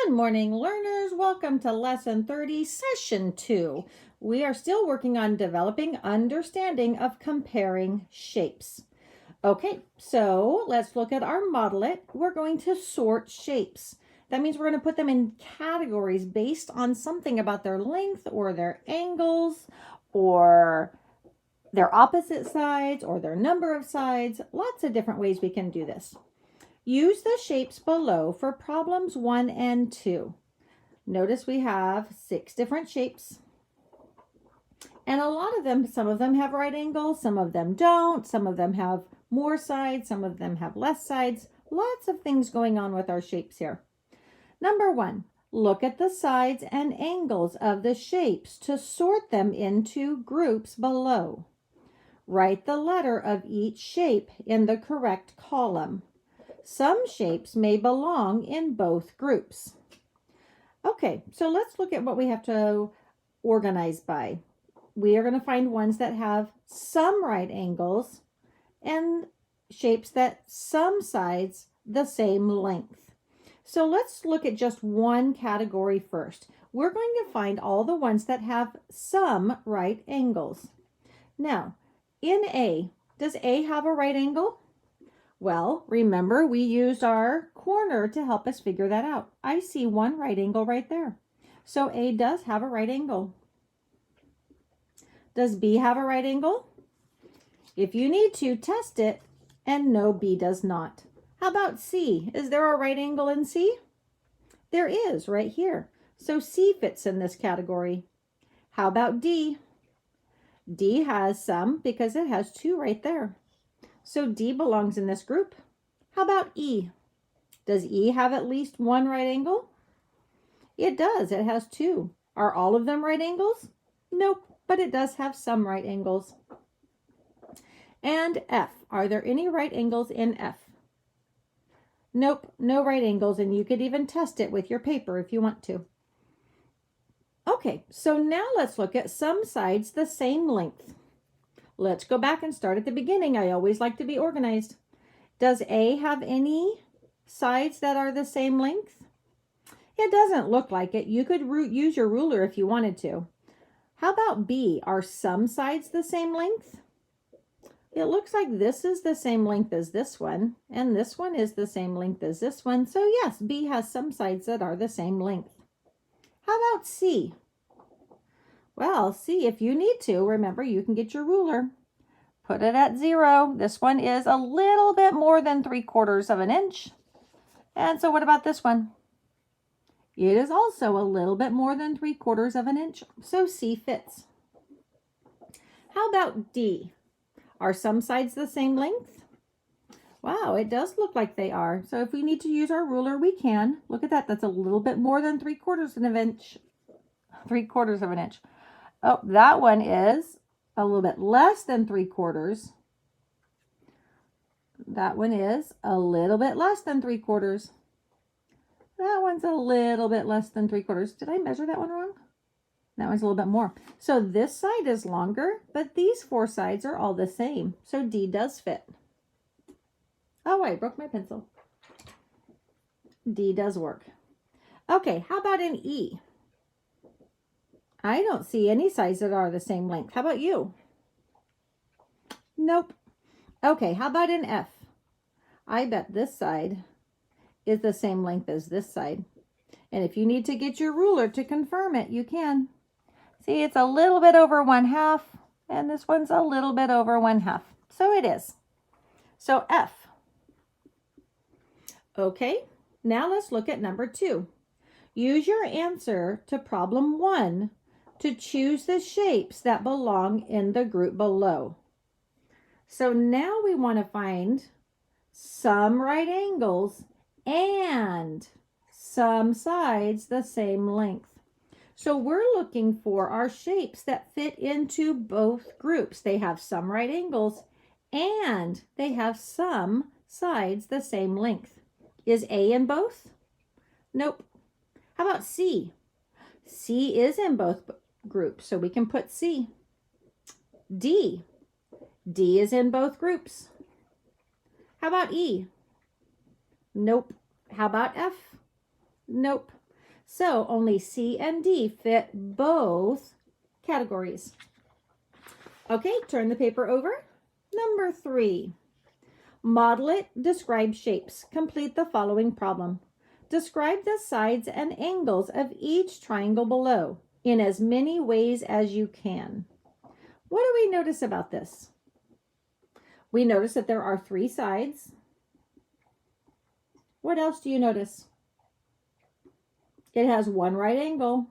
Good morning, learners. Welcome to Lesson 30, Session 2. We are still working on developing understanding of comparing shapes. Okay, so let's look at our model it. We're going to sort shapes. That means we're going to put them in categories based on something about their length or their angles or their opposite sides or their number of sides. Lots of different ways we can do this. Use the shapes below for problems 1 and 2. Notice we have 6 different shapes. And a lot of them, some of them have right angles, some of them don't, some of them have more sides, some of them have less sides. Lots of things going on with our shapes here. Number 1, look at the sides and angles of the shapes to sort them into groups below. Write the letter of each shape in the correct column. Some shapes may belong in both groups. Okay, so let's look at what we have to organize by. We are going to find ones that have some right angles and shapes that some sides the same length. So let's look at just one category first. We're going to find all the ones that have some right angles. Now, in A, does A have a right angle? Well, remember we used our corner to help us figure that out. I see one right angle right there. So A does have a right angle. Does B have a right angle? If you need to, test it, and no, B does not. How about C? Is there a right angle in C? There is right here. So C fits in this category. How about D? D has some because it has 2 right there. So D belongs in this group. How about E? Does E have at least one right angle? It does. It has 2. Are all of them right angles? Nope, but it does have some right angles. And F. Are there any right angles in F? Nope, no right angles, and you could even test it with your paper if you want to. Okay, so now let's look at some sides the same length. Let's go back and start at the beginning. I always like to be organized. Does A have any sides that are the same length? It doesn't look like it. You could use your ruler if you wanted to. How about B? Are some sides the same length? It looks like this is the same length as this one, and this one is the same length as this one. So yes, B has some sides that are the same length. How about C? Well, C, if you need to, remember you can get your ruler. Put it at 0. This one is a little bit more than 3/4 of an inch. And so what about this one? It is also a little bit more than 3/4 of an inch. So C fits. How about D? Are some sides the same length? Wow, it does look like they are. So if we need to use our ruler, we can. Look at that. That's a little bit more than 3/4 of an inch. 3/4 of an inch. Oh, that one is a little bit less than 3/4. That one is a little bit less than 3/4. That one's a little bit less than 3/4. Did I measure that one wrong? That one's a little bit more. So this side is longer, but these 4 sides are all the same. So D does fit. Oh, I broke my pencil. D does work. Okay, how about in E? I don't see any sides that are the same length. How about you? Nope. Okay, how about in F? I bet this side is the same length as this side. And if you need to get your ruler to confirm it, you can. See, it's a little bit over 1/2, and this one's a little bit over 1/2. So it is. So F. Okay, now let's look at number 2. Use your answer to problem 1 to choose the shapes that belong in the group below. So now we want to find some right angles and some sides the same length. So we're looking for our shapes that fit into both groups. They have some right angles and they have some sides the same length. Is A in both? Nope. How about C? C is in both groups, so we can put C. D. D is in both groups. How about E? Nope. How about F? Nope. So only C and D fit both categories. Okay, turn the paper over. Number 3. Model it, describe shapes. Complete the following problem. Describe the sides and angles of each triangle below in as many ways as you can. What do we notice about this? We notice that there are 3 sides. What else do you notice? It has 1 right angle.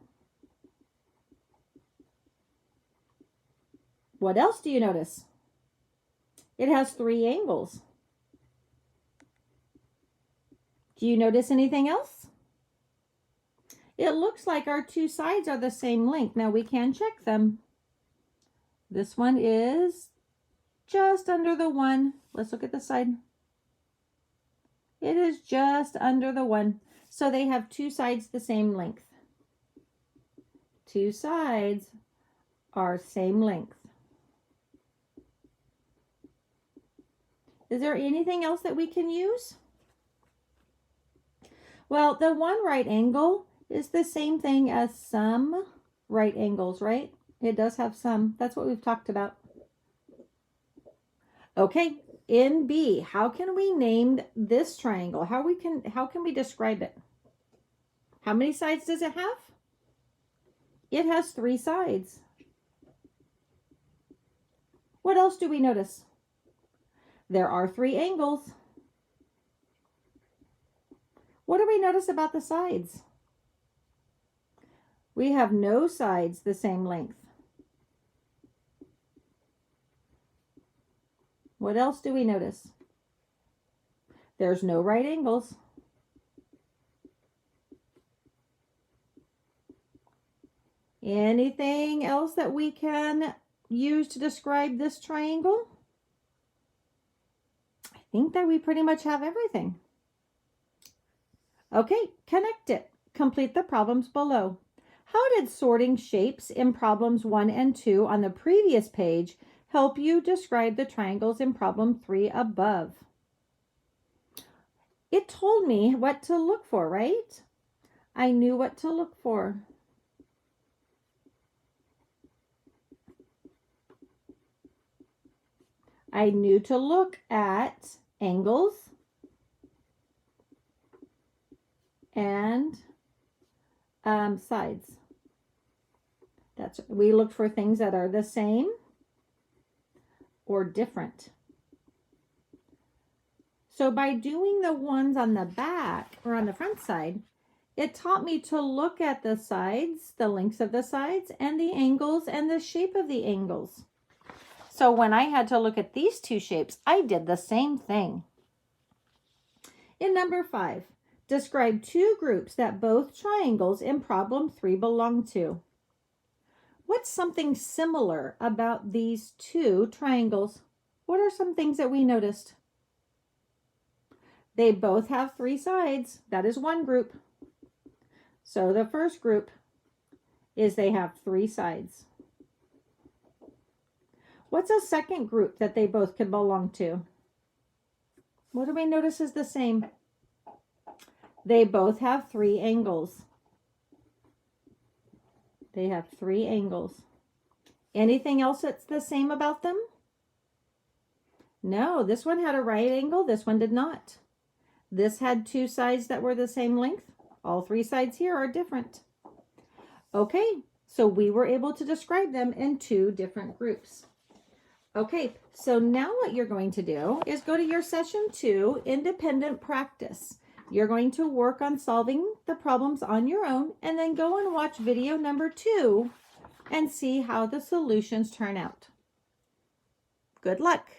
What else do you notice? It has 3 angles. Do you notice anything else? It looks like our 2 sides are the same length. Now we can check them. This one is just under the 1. Let's look at the side. It is just under the 1. So they have 2 sides the same length. 2 sides are same length. Is there anything else that we can use? Well, the 1 right angle is the same thing as some right angles, right? It does have some. That's what we've talked about. Okay, in B, how can we name this triangle? How can we describe it? How many sides does it have? It has 3 sides. What else do we notice? There are 3 angles. What do we notice about the sides? We have no sides the same length. What else do we notice? There's no right angles. Anything else that we can use to describe this triangle? I think that we pretty much have everything. Okay, connect it. Complete the problems below. How did sorting shapes in problems 1 and 2 on the previous page help you describe the triangles in problem 3 above? It told me what to look for, right? I knew what to look for. I knew to look at angles and sides. We looked for things that are the same or different. So by doing the ones on the back or on the front side, it taught me to look at the sides, the lengths of the sides, and the angles and the shape of the angles. So when I had to look at these 2 shapes, I did the same thing. In number 5, describe 2 groups that both triangles in problem 3 belong to. What's something similar about these 2 triangles? What are some things that we noticed? They both have 3 sides. That is one group. So the first group is they have 3 sides. What's a second group that they both could belong to? What do we notice is the same? They both have 3 angles. They have 3 angles. Anything else that's the same about them? No, this one had a right angle. This one did not. This had 2 sides that were the same length. All 3 sides here are different. Okay, so we were able to describe them in 2 different groups. Okay, so now what you're going to do is go to your session 2, independent practice. You're going to work on solving the problems on your own and then go and watch video number 2 and see how the solutions turn out. Good luck.